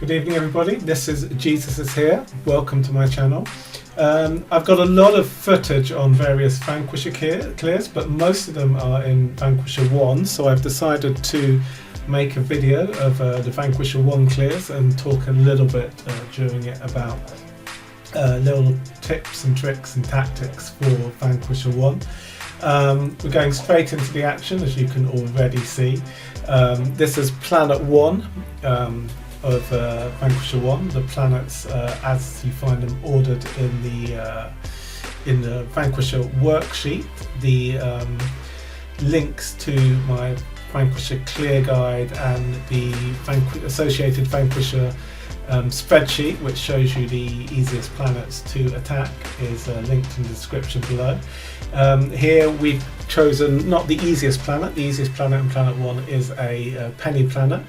Good evening everybody, this is Jesus is here, welcome to my channel. I've got a lot of footage on various Vanquisher clears, but most of them are in Vanquisher 1, so I've decided to make a video of the Vanquisher 1 clears and talk a little bit during it about little tips and tricks and tactics for Vanquisher 1. We're going straight into the action, as you can already see. This is Planet 1 of Vanquisher 1. The planets, as you find them ordered in the Vanquisher worksheet. The links to my Vanquisher clear guide and the associated Vanquisher spreadsheet, which shows you the easiest planets to attack, is linked in the description below. Here we've chosen not the easiest planet. The easiest planet in Planet 1 is a penny planet,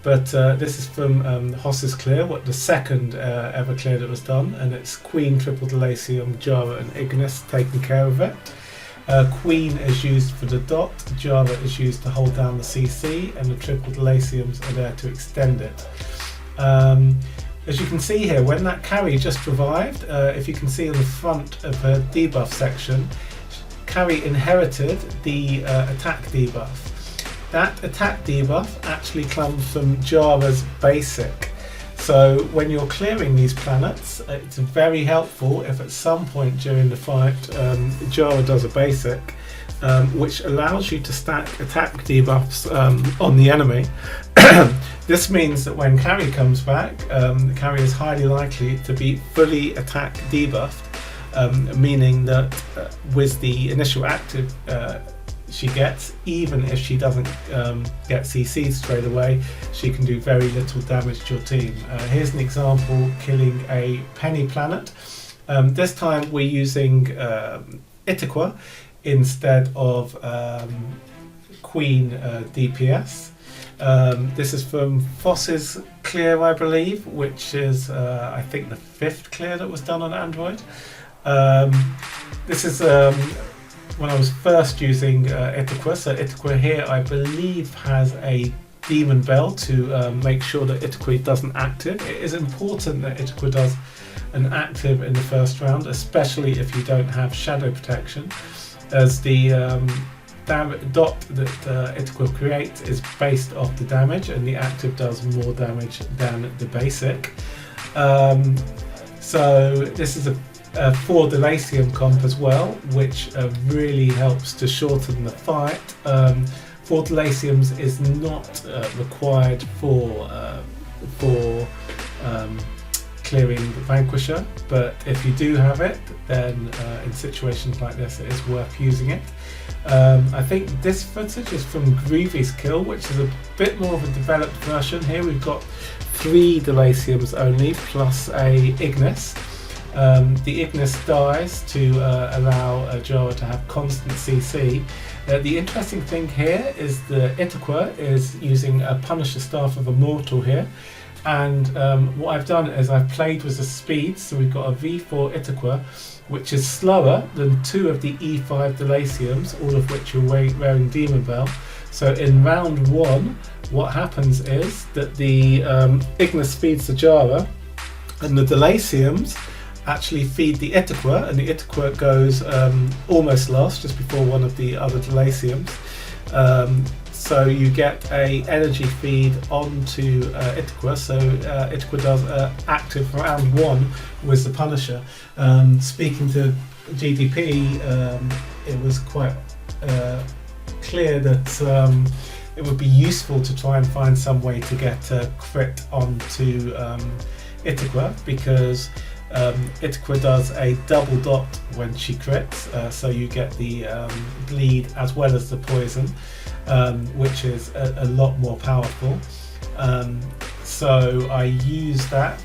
but this is from Hoss's clear, the second ever clear that was done, and it's Queen, Triple Delacium, Jara and Ignis taking care of it. Queen is used for the dot, Jara is used to hold down the CC, and the Triple Delaciums are there to extend it. As you can see here, when that carry just revived, if you can see on the front of her debuff section, carry inherited the attack debuff. That attack debuff actually comes from Jara's basic. So when you're clearing these planets, it's very helpful if at some point during the fight Jara does a basic, which allows you to stack attack debuffs on the enemy. This means that when carry comes back, the carry is highly likely to be fully attack debuffed, meaning that with the initial active she gets, even if she doesn't get CC'd straight away, she can do very little damage to your team. Here's an example killing a penny planet. This time we're using Itiqua instead of Queen DPS. This is from Foss's clear, I believe, which is I think the 5th clear that was done on Android. This is when I was first using Itiqua. So Itiqua here, I believe, has a demon bell to make sure that Itiqua doesn't active. It is important that Itiqua does an active in the first round, especially if you don't have shadow protection, as the dot that Itiqua creates is based off the damage, and the active does more damage than the basic. So this is a 4 Delacium comp as well, which really helps to shorten the fight. 4 Delaciums is not required for clearing the Vanquisher, but if you do have it, then in situations like this it is worth using it. I think this footage is from Grievy's kill, which is a bit more of a developed version. Here we've got 3 Delaciums only, plus a Ignis. The Ignis dies to allow Jara to have constant CC. The interesting thing here is the Itiqua is using a Punisher Staff of Immortal here, and what I've done is I've played with the speed, so we've got a V4 Itiqua, which is slower than 2 of the E5 Delaciums, all of which are wearing Demon Bell. So in round 1, what happens is that the Ignis feeds the Jara, and the Delaciums actually feed the Itiqua, and the Itiqua goes almost last, just before one of the other Delaciums. So you get a energy feed onto Itiqua, so Itiqua does active for round 1 with the Punisher. Speaking to GDP, it was quite clear that it would be useful to try and find some way to get a crit onto Itiqua, because Itiqua does a double dot when she crits, so you get the bleed as well as the poison, which is a lot more powerful. So I used that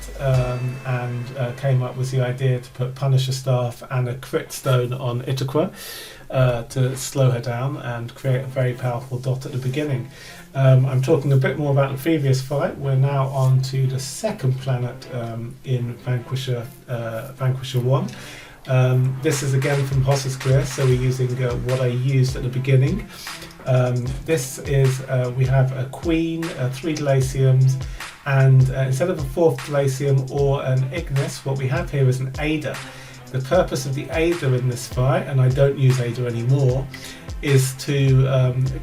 and came up with the idea to put Punisher Staff and a crit stone on Itiqua to slow her down and create a very powerful dot at the beginning. I'm talking a bit more about the previous fight. We're now on to the second planet in Vanquisher 1, This is again from Hoss's clear, so we're using what I used at the beginning. This is, we have a queen, 3 Delaciums, and instead of a 4th Delacium or an Ignis, what we have here is an Ada. The purpose of the Ada in this fight, and I don't use Ada anymore, is to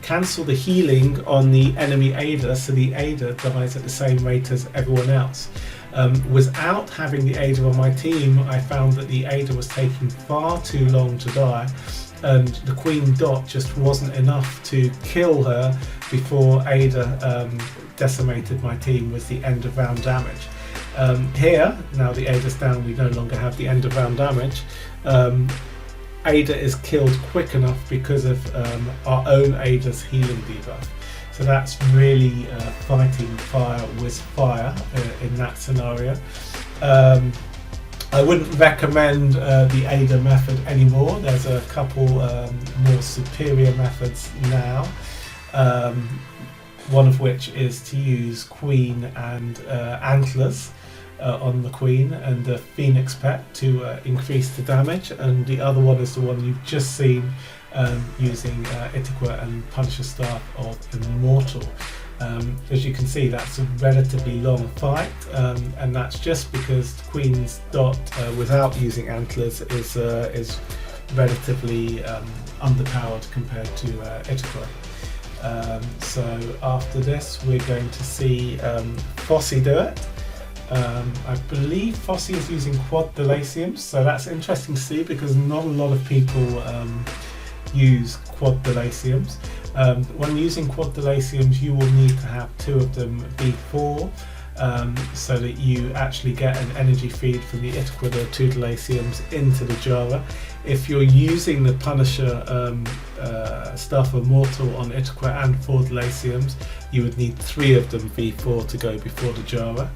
cancel the healing on the enemy Ada, so the Ada dies at the same rate as everyone else. Without having the Ada on my team, I found that the Ada was taking far too long to die, and the Queen Dot just wasn't enough to kill her before Ada decimated my team with the end of round damage. Here, now the Ada's down, we no longer have the end of round damage. Ada is killed quick enough because of our own Ada's healing debuff. So that's really fighting fire with fire in that scenario. I wouldn't recommend the Ada method anymore. There's a couple more superior methods now. One of which is to use Queen and Antlers on the Queen and the Phoenix pet to increase the damage, and the other one is the one you've just seen using Itiqua and Punisher Staff of Immortal. As you can see, that's a relatively long fight, and that's just because Queen's Dot without using Antlers is relatively underpowered compared to Itiqua. So after this we're going to see Fossey do it. I believe Fossey is using quad Delaciums, so that's interesting to see because not a lot of people use quad Delaciums. When using quad Delaciums, you will need to have 2 of them V4 so that you actually get an energy feed from the Itiqua, the 2 Delaciums, into the Jara. If you're using the Punisher Staff of Mortal on Itiqua and 4 Delaciums, you would need 3 of them V4 to go before the Jara.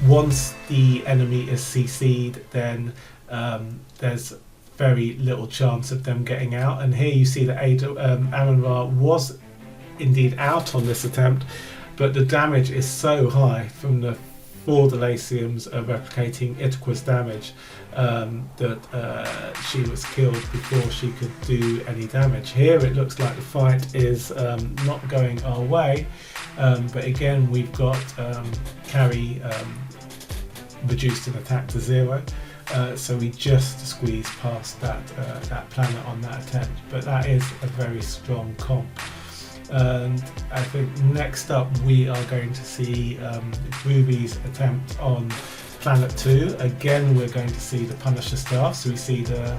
Once the enemy is CC'd, then there's very little chance of them getting out, and here you see that Amon-Ra was indeed out on this attempt, but the damage is so high from the 4 Delaciums replicating Itiqua's damage that she was killed before she could do any damage. Here it looks like the fight is not going our way, but again we've got carry reduced in attack to 0. So we just squeezed past that planet on that attempt, but that is a very strong comp. And I think next up we are going to see Ruby's attempt on Planet 2. Again we're going to see the Punisher Staff, so we see the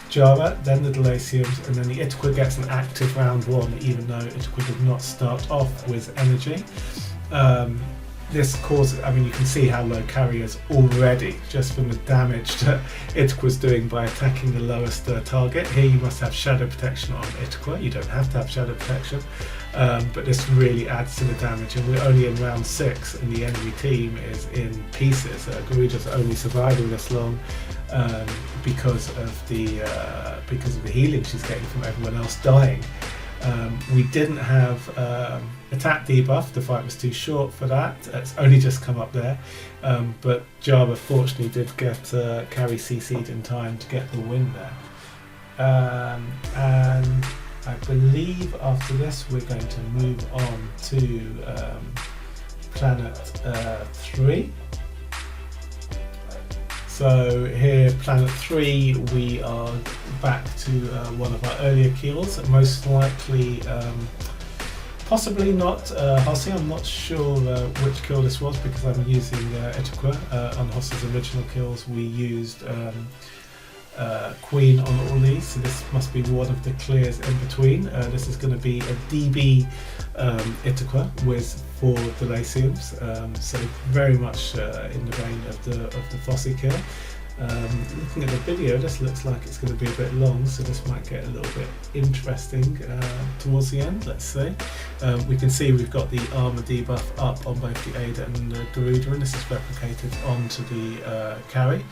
Jara, then the Delaciums, and then the Itiqua gets an active round 1 even though Itiqua did not start off with energy. This causes, I mean, you can see how low carry is already just from the damage that Itiqua's doing by attacking the lowest target. Here you must have shadow protection on Itiqua, you don't have to have shadow protection, but this really adds to the damage, and we're only in round 6 and the enemy team is in pieces. Garuda's only surviving this long because of the healing she's getting from everyone else dying. We didn't have attack debuff, the fight was too short for that, it's only just come up there, but Jara fortunately did get carry CC'd in time to get the win there. And I believe after this we're going to move on to Planet 3. So here, Planet 3, we are back to one of our earlier kills, most likely, possibly not Hossy. I'm not sure which kill this was because I'm using Itiqua. On Hossy's original kills we used Queen on all these, so this must be one of the clears in between. This is going to be a DB Itiqua with 4 Delaciums, so very much in the vein of the Fossey kill. Looking at the video, this looks like it's going to be a bit long, so this might get a little bit interesting towards the end. Let's see. We can see we've got the armor debuff up on both the Ada and the Garuda, and this is replicated onto the carry.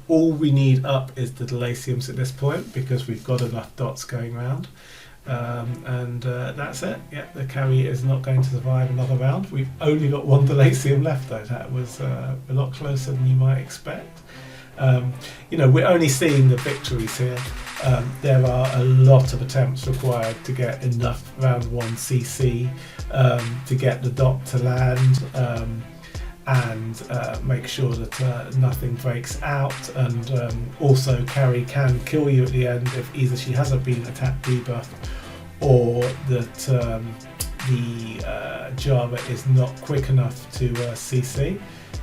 All we need up is the Delaciums at this point because we've got enough dots going around. And that's it. Yeah, the carry is not going to survive another round. We've only got 1 Delacium left though. That was a lot closer than you might expect. You know, we're only seeing the victories here. There are a lot of attempts required to get enough round 1 CC to get the dot to land, and make sure that nothing breaks out, and also Carrie can kill you at the end if either she hasn't been attack debuffed or that the Java is not quick enough to CC.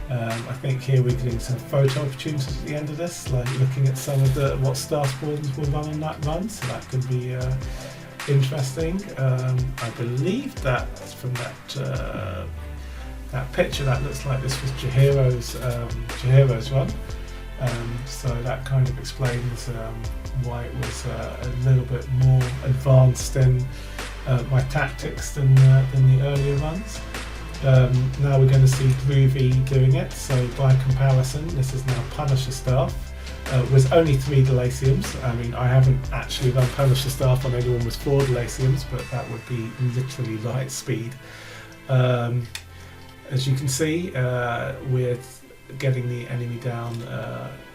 I think here we're getting some photo opportunities at the end of this, like looking at some of what star spawns will run on that run, so that could be interesting. I believe that from that picture, that looks like this was Chihiro's run, so that kind of explains why it was a little bit more advanced in my tactics than the earlier runs. Now we're going to see Groovy doing it, so by comparison this is now Punisher Staff with only 3 Delaciums. I mean, I haven't actually run Punisher Staff on anyone with 4 Delaciums, but that would be literally light speed. As you can see, we're getting the enemy down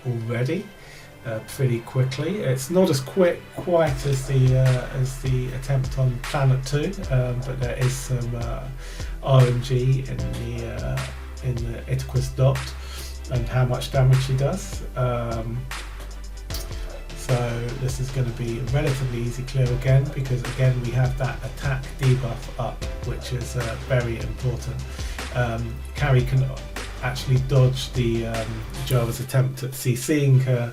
already pretty quickly. It's not as quite as the attempt on Planet 2, but there is some RNG in the Itaqua's dot and how much damage she does. So this is going to be a relatively easy clear again, because again we have that attack debuff up, which is very important. Carrie can actually dodge the Java's attempt at CCing her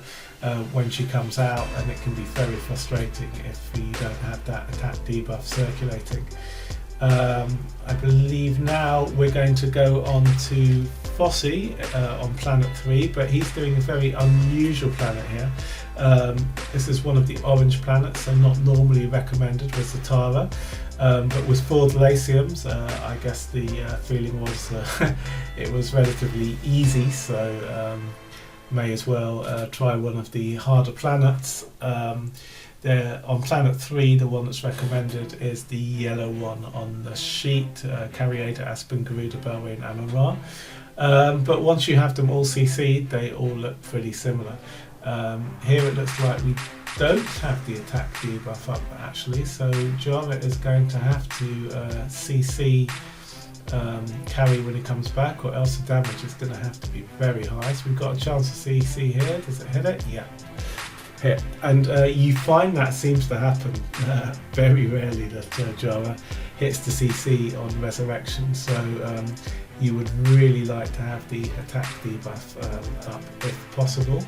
when she comes out, and it can be very frustrating if you don't have that attack debuff circulating. I believe now we're going to go on to Fossey on Planet 3, but he's doing a very unusual planet here. This is one of the orange planets, so not normally recommended with Zatara, but with 4 Delaciums, I guess the feeling was it was relatively easy, so may as well try one of the harder planets. There on Planet 3, the one that's recommended is the yellow one on the sheet, Cariada, Aspen, Garuda, Belway and Amon-Ra. But once you have them all CC'd, they all look pretty similar. Here it looks like we don't have the attack debuff up actually, so Java is going to have to CC Carrie when he comes back, or else the damage is going to have to be very high. So we've got a chance to CC here. Does it hit it? Yeah. Hit. And you find that seems to happen very rarely, that Java hits the CC on Resurrection, so you would really like to have the attack debuff up if possible.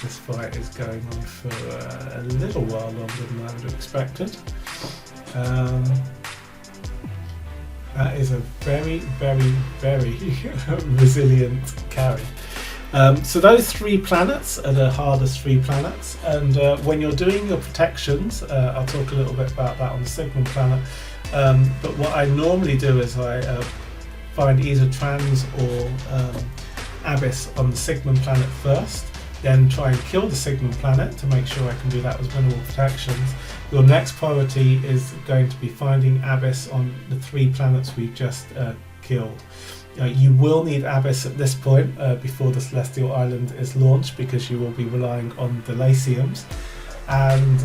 This fight is going on for a little while longer than I would have expected. That is a very, very, very resilient carry. So those 3 planets are the hardest 3 planets, and when you're doing your protections, I'll talk a little bit about that on the Sigmund planet, but what I normally do is I find either Trans or Abyss on the Sigmund planet first, then try and kill the Sigmund planet to make sure I can do that with minimal protections. Your next priority is going to be finding Abyss on the 3 planets we've just killed. You will need Abyss at this point before the Celestial Island is launched, because you will be relying on Delaciums, and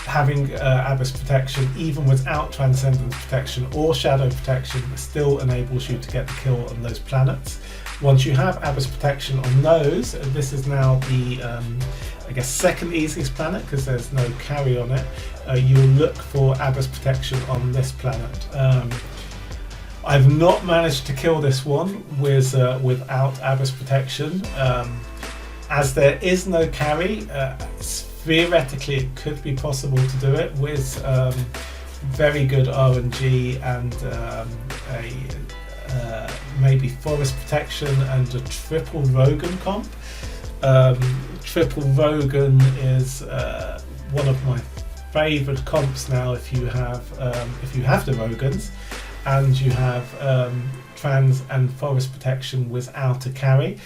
having Abyss protection even without Transcendence protection or Shadow protection still enables you to get the kill on those planets. Once you have Abyss protection on those, this is now the I guess second easiest planet because there's no carry on it. You'll look for Abyss protection on this planet. I've not managed to kill this one without Abyss protection. As there is no carry, theoretically it could be possible to do it with very good RNG and maybe forest protection and a triple Rogan comp. Triple Rogan is one of my favourite comps now if you have the Rogans and you have trans and forest protection without a carry.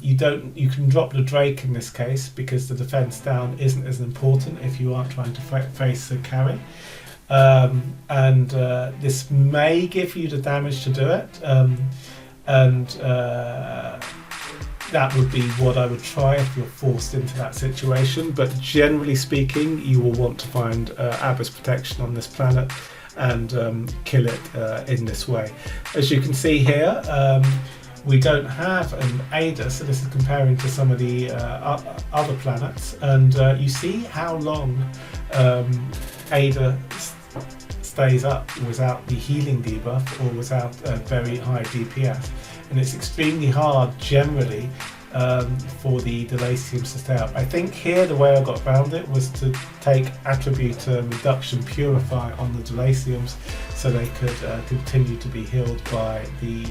You can drop the Drake in this case because the defense down isn't as important if you aren't trying to face a carry. This may give you the damage to do it. and that would be what I would try if you're forced into that situation. But generally speaking, you will want to find Abyss protection on this planet and kill it in this way. As you can see here, we don't have an Ada, so this is comparing to some of the other planets, and you see how long Ada stays up without the healing debuff or without a very high DPS, and it's extremely hard generally for the Delaciums to stay up. I think here the way I got around it was to take attribute reduction purify on the Delaciums so they could continue to be healed by the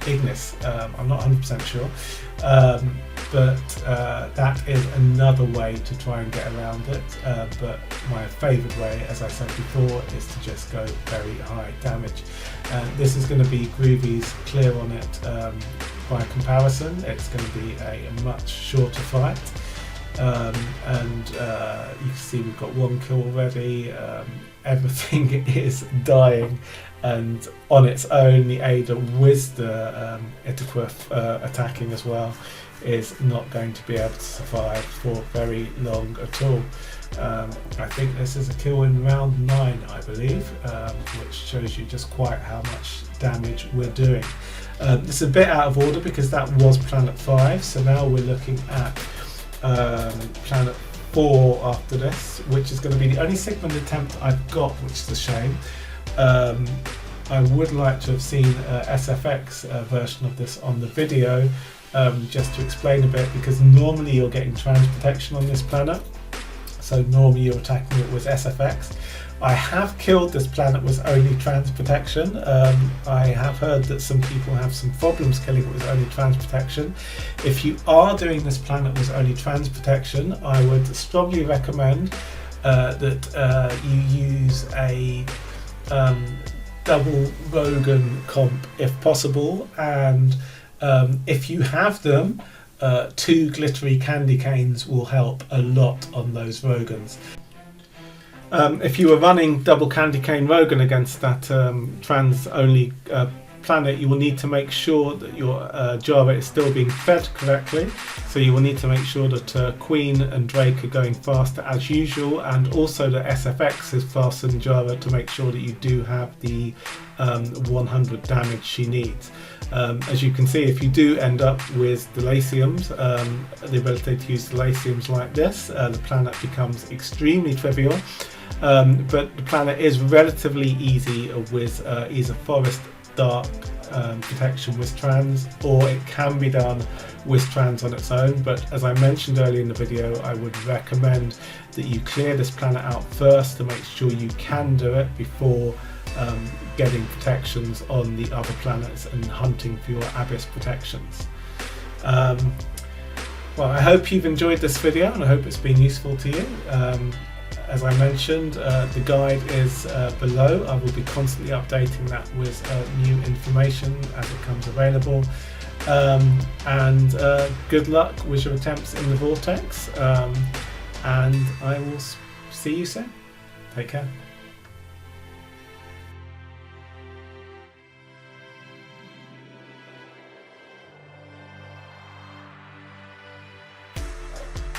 Ignis. I'm not 100% sure, but that is another way to try and get around it, but my favourite way, as I said before, is to just go very high damage. This is going to be Groovy's clear on it. By comparison, it's going to be a much shorter fight, and you can see we've got one kill already. Everything is dying, and on its own the Ada with the Itaquith attacking as well is not going to be able to survive for very long at all. I think this is a kill in round 9, I believe, which shows you just quite how much damage we're doing. This is a bit out of order because that was planet 5, so now we're looking at planet 4 after this, which is going to be the only segment attempt I've got, which is a shame. I would like to have seen a SFX version of this on the video, just to explain a bit, because normally you're getting trans protection on this planet, so normally you're attacking it with SFX. I have killed this planet with only trans protection. I have heard that some people have some problems killing it with only trans protection. If you are doing this planet with only trans protection, I would strongly recommend that you use a double Rogan comp if possible, and if you have them, 2 glittery candy canes will help a lot on those Rogans. If you were running double candy cane Rogan against that trans only planet, you will need to make sure that your Java is still being fed correctly. So you will need to make sure that Queen and Drake are going faster as usual, and also that SFX is faster than Java to make sure that you do have the 100 damage she needs. As you can see, if you do end up with Delaciums, the ability to use Delaciums like this, the planet becomes extremely trivial. But the planet is relatively easy with either Forest Dark protection with trans, or it can be done with trans on its own. But as I mentioned earlier in the video, I would recommend that you clear this planet out first to make sure you can do it before getting protections on the other planets and hunting for your Abyss protections. Well, I hope you've enjoyed this video, and I hope it's been useful to you. As I mentioned, the guide is below. I will be constantly updating that with new information as it comes available. And good luck with your attempts in the Vortex, and I will see you soon. Take care.